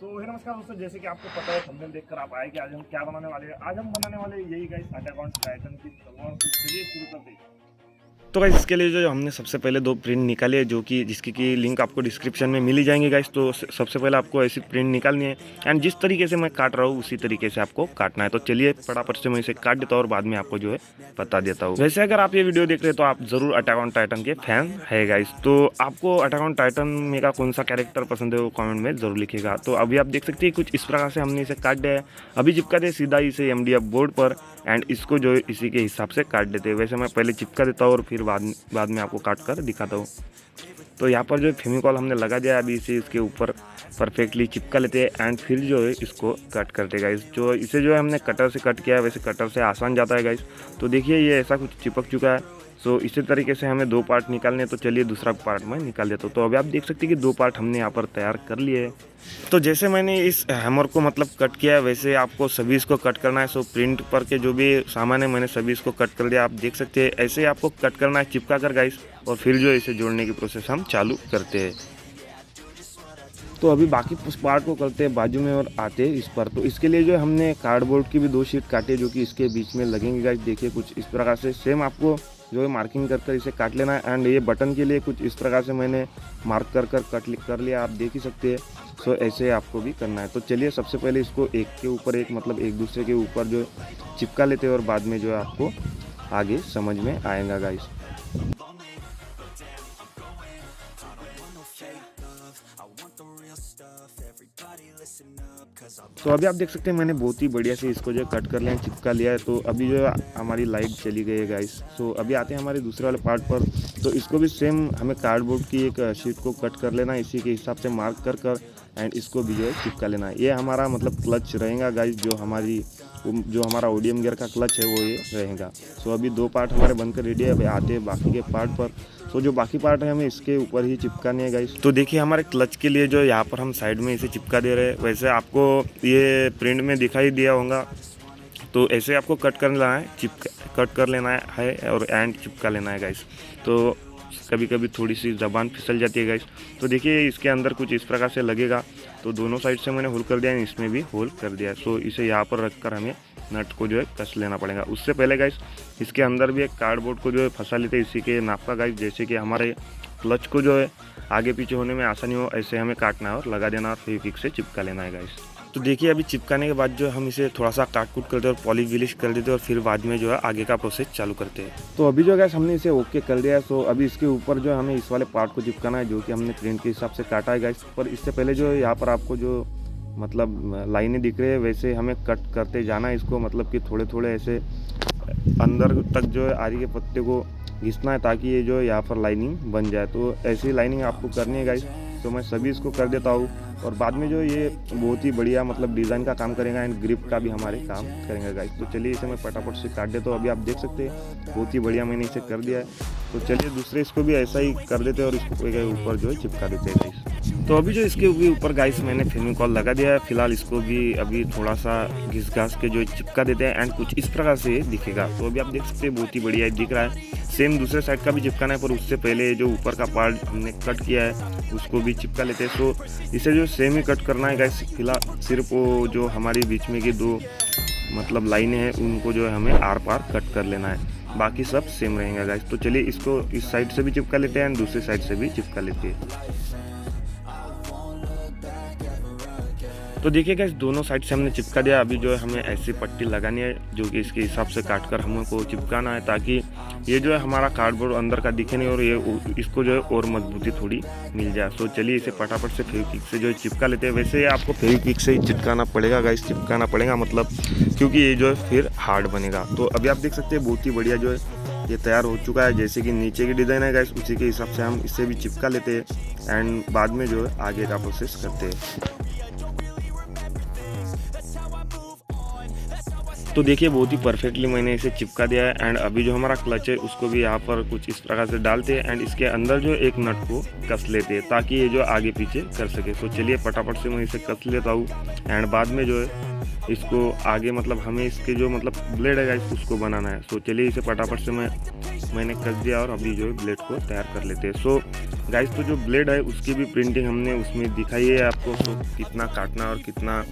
नमस्कार दोस्तों, जैसे कि आपको पता है थंबनेल देखकर आप आए कि आज हम क्या बनाने वाले हैं। आज हम बनाने वाले यही गाइस अटैक ऑन टाइटन की तलवार। तो चलिए शुरू करते हैं। तो गाइस इसके लिए जो हमने सबसे पहले दो प्रिंट निकाली है, जो कि जिसकी की लिंक आपको डिस्क्रिप्शन में मिल ही जाएंगे गाइस। तो सबसे पहले आपको ऐसी प्रिंट निकालनी है एंड जिस तरीके से मैं काट रहा हूँ उसी तरीके से आपको काटना है। तो चलिए फटाफट से मैं इसे काट देता हूँ और बाद में आपको जो है बता देता हूँ। वैसे अगर आप ये वीडियो देख रहे हैं तो आप जरूर अटैक ऑन टाइटन के फैन है गाइस। तो आपको अटैक ऑन टाइटन में का कौन सा कैरेक्टर पसंद है वो कॉमेंट में जरूर लिखेगा। तो अभी आप देख सकते हैं कुछ इस प्रकार से हमने इसे काट दिया है। अभी चिपका दे सीधा इसे MDF बोर्ड पर एंड इसको जो है इसी के हिसाब से काट देते हैं। वैसे मैं पहले चिपका देता हूँ और फिर बाद में आपको काट कर दिखाता हूँ। तो यहाँ पर जो फेविकॉल हमने लगा दिया है, अभी इसे इसके ऊपर परफेक्टली चिपका लेते हैं एंड फिर जो है इसको कट करते हैं गाइस। जो इसे जो है हमने कटर से कट किया है, वैसे कटर से आसान जाता है गाइस। तो देखिए ये ऐसा कुछ चिपक चुका है। सो इसी तरीके से हमें दो पार्ट निकालने, तो चलिए दूसरा पार्ट मैं निकाल देता हूँ। तो अभी आप देख सकते हैं कि दो पार्ट हमने यहाँ पर तैयार कर लिए है। तो जैसे मैंने इस हैमर को मतलब कट किया है, वैसे आपको सभी इसको कट करना है। सो प्रिंट पर के जो भी सामान है मैंने सभी इसको कट कर दिया, आप देख सकते हैं। ऐसे आपको कट करना है चिपका कर गाइस, और फिर जो इसे जोड़ने की प्रोसेस हम चालू करते हैं। तो अभी बाकी पार्ट को करते हैं बाजू में और आते हैं इस पर। तो इसके लिए जो हमने कार्डबोर्ड की भी दो शीट काटे जो कि इसके बीच में लगेंगे गाइस। देखिए कुछ इस प्रकार से सेम आपको जो है मार्किंग कर इसे काट लेना है। एंड ये बटन के लिए कुछ इस प्रकार से मैंने मार्क कर कट कर लिया, आप देख ही सकते हैं। सो ऐसे आपको भी करना है। तो चलिए सबसे पहले इसको एक के ऊपर एक मतलब एक दूसरे के ऊपर जो चिपका लेते हैं और बाद में जो है आपको आगे समझ में आएगा गाइस। तो अभी आप देख सकते हैं मैंने बहुत ही बढ़िया से इसको जो कट कर लिया है, चिपका लिया है। तो अभी जो हमारी लाइट चली गई है गाइस। सो अभी आते हैं हमारे दूसरे वाले पार्ट पर। तो इसको भी सेम हमें कार्डबोर्ड की एक शीट को कट कर लेना है, इसी के हिसाब से मार्क कर एंड इसको भी जो है चिपका लेना है। ये हमारा मतलब क्लच रहेगा गाइस, जो हमारा ODM गियर का क्लच है वो ये रहेगा। सो अभी दो पार्ट हमारे बनकर रेडी है। अभी आते हैं बाकी के पार्ट पर। तो जो बाकी पार्ट है हमें इसके ऊपर ही चिपकाने है गाइस। तो देखिए हमारे क्लच के लिए जो यहाँ पर हम साइड में इसे चिपका दे रहे हैं, वैसे आपको ये प्रिंट में दिखाई दिया होगा। तो ऐसे आपको कट कर लेना है, कट कर लेना है और एंड चिपका लेना है गाइस। तो कभी कभी थोड़ी सी ज़बान फिसल जाती है गाइस। तो देखिए इसके अंदर कुछ इस प्रकार से लगेगा। तो दोनों साइड से मैंने होल कर दिया है, इसमें भी होल कर दिया है। सो इसे यहाँ पर रखकर हमें नट को जो है कस लेना पड़ेगा। उससे पहले गाइस इसके अंदर भी एक कार्डबोर्ड को जो है फंसा लेते हैं इसी के नाप का गाइस, जैसे कि हमारे क्लच को जो है आगे पीछे होने में आसानी हो, ऐसे हमें काटना है और लगा देना और फेविक्विक से चिपका लेना है गाइस। तो देखिए अभी चिपकाने के बाद जो हम इसे थोड़ा सा काट कूट करते हैं और पॉलिश विलिश कर देते हैं और फिर बाद में जो है आगे का प्रोसेस चालू करते हैं। तो अभी जो गैस हमने इसे ओके कर दिया है। सो अभी इसके ऊपर जो हमें इस वाले पार्ट को चिपकाना है, जो कि हमने प्रिंट के हिसाब से काटा है गाइस। पर इससे पहले जो यहाँ पर आपको जो मतलब लाइनें दिख रही है, वैसे हमें कट करते जाना है इसको, मतलब कि थोड़े थोड़े ऐसे अंदर तक जो है आरी के पत्ते को घिसना है, ताकि ये जो यहाँ पर लाइनिंग बन जाए। तो ऐसी लाइनिंग आपको करनी है गाइस। तो मैं सभी इसको कर देता हूँ और बाद में जो ये बहुत ही बढ़िया मतलब डिज़ाइन का काम करेगा एंड ग्रिप का भी हमारे काम करेंगे गाइस। तो चलिए इसे मैं फटाफट से काट देता हूँ। अभी आप देख सकते हैं बहुत ही बढ़िया मैंने इसे कर दिया है। तो चलिए दूसरे इसको भी ऐसा ही कर देते हैं और इसको ऊपर जो है चिपका देते हैं गाइस। तो अभी जो इसके ऊपर गाइस मैंने फेविकॉल लगा दिया है। फिलहाल इसको भी अभी थोड़ा सा घिस घास के जो चिपका देते हैं एंड कुछ इस प्रकार से ये दिखेगा। तो अभी आप देख सकते हैं बहुत ही बढ़िया दिख रहा है। सेम दूसरे साइड का भी चिपकाना है, पर उससे पहले जो ऊपर का पार्ट हमने कट किया है उसको भी चिपका लेते हैं। सो इसे जो सेम ही कट करना है गाइस। फिलहाल सिर्फ वो जो हमारी बीच में की दो मतलब लाइनें हैं उनको जो है हमें आर पार कट कर लेना है, बाकी सब सेम रहेंगे गाइस। तो चलिए इसको इस साइड से भी चिपका लेते हैं एंड दूसरी साइड से भी चिपका लेते हैं। तो देखिए गाइस दोनों साइड से हमने चिपका दिया। अभी जो है हमें ऐसी पट्टी लगानी है जो कि इसके हिसाब से काट कर हमको चिपकाना है, ताकि ये जो है हमारा कार्डबोर्ड अंदर का दिखे नहीं और ये इसको जो है और मजबूती थोड़ी मिल जाए। तो चलिए इसे फटाफट से फेविक्विक से जो है चिपका लेते हैं। वैसे आपको फेविक्विक से ही चिपकाना पड़ेगा गाइस, चिपकाना पड़ेगा मतलब, क्योंकि ये जो है फिर हार्ड बनेगा। तो अभी आप देख सकते हैं बहुत ही बढ़िया जो है ये तैयार हो चुका है। जैसे कि नीचे की डिज़ाइन है गाइस उसी के हिसाब से हम इसे भी चिपका लेते हैं एंड बाद में जो है आगे का प्रोसेस करते हैं। तो देखिए बहुत ही परफेक्टली मैंने इसे चिपका दिया है एंड अभी जो हमारा क्लच है उसको भी यहाँ पर कुछ इस प्रकार से डालते हैं एंड इसके अंदर जो एक नट को कस लेते हैं, ताकि ये जो आगे पीछे कर सके। तो चलिए फटाफट से मैं इसे कस लेता हूँ एंड बाद में जो है इसको आगे मतलब हमें इसके जो मतलब ब्लेड है गाइस उसको बनाना है। सो चलिए इसे फटाफट से मैंने कस दिया और अभी जो है ब्लेड को तैयार कर लेते हैं। सो गाइस तो जो ब्लेड है उसकी भी प्रिंटिंग हमने उसमें दिखाई है आपको, तो कितना काटना और कितना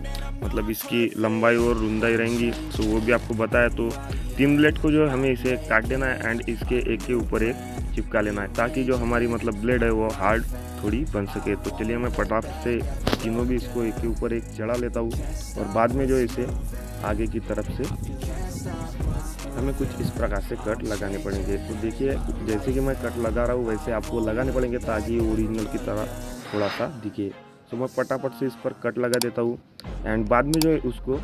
मतलब इसकी लंबाई और रुंदाई रहेंगी, तो वो भी आपको बताया। तो 3 ब्लेड को जो हमें इसे काट देना है एंड इसके एक के ऊपर एक चिपका लेना है, ताकि जो हमारी मतलब ब्लेड है वो हार्ड थोड़ी बन सके। तो चलिए मैं फटाफट से तीनों भी इसको एक के ऊपर एक चढ़ा लेता हूँ, और बाद में जो इसे आगे की तरफ से हमें कुछ इस प्रकार से कट लगाने पड़ेंगे। तो देखिए जैसे कि मैं कट लगा रहा हूँ वैसे आपको लगाने पड़ेंगे, ताकि ये ओरिजिनल की तरह थोड़ा सा दिखे। तो मैं फटाफट से इस पर कट लगा देता हूँ एंड बाद में जो है उसको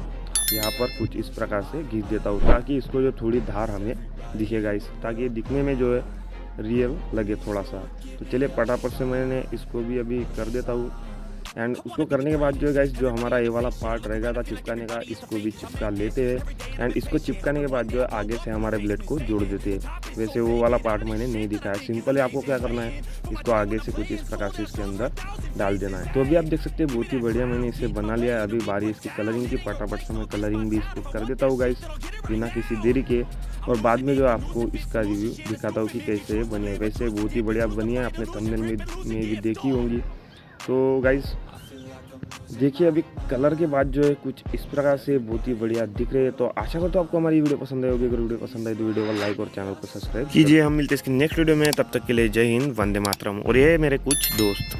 यहाँ पर कुछ इस प्रकार से घिस देता हूँ, ताकि इसको जो थोड़ी धार हमें दिखेगा इस, ताकि ये दिखने में जो है रियल लगे थोड़ा सा। तो चलिए फटाफट से मैंने इसको भी अभी कर देता हूँ एंड उसको करने के बाद जो है गाइस जो हमारा ये वाला पार्ट रहेगा था चिपकाने का, इसको भी चिपका लेते हैं एंड इसको चिपकाने के बाद जो है आगे से हमारे ब्लेड को जोड़ देते हैं। वैसे वो वाला पार्ट मैंने नहीं दिखाया, सिंपल है। आपको क्या करना है, इसको आगे से कुछ इस प्रकार से इसके अंदर डाल देना है। तो अभी आप देख सकते हैं बहुत ही बढ़िया मैंने इसे बना लिया है। अभी बारी इसकी कलरिंग की, फटाफट से मैं कलरिंग भी इसको कर देता हूँ गाइस बिना किसी देरी के, और बाद में जो आपको इसका रिव्यू दिखाता हूँ कि कैसे बनी है। वैसे बहुत ही बढ़िया बनी है, आपने थंबनेल में भी देखी होंगी। तो गाइस देखिए अभी कलर के बाद जो है कुछ इस प्रकार से बहुत ही बढ़िया दिख रही है। तो आशा करता हूँ आपको हमारी वीडियो पसंद आई होगी। अगर वीडियो पसंद आई तो वीडियो को लाइक और चैनल को सब्सक्राइब कीजिए। हम मिलते हैं इसकी नेक्स्ट वीडियो में, तब तक के लिए जय हिंद, वंदे मातरम। और ये मेरे कुछ दोस्त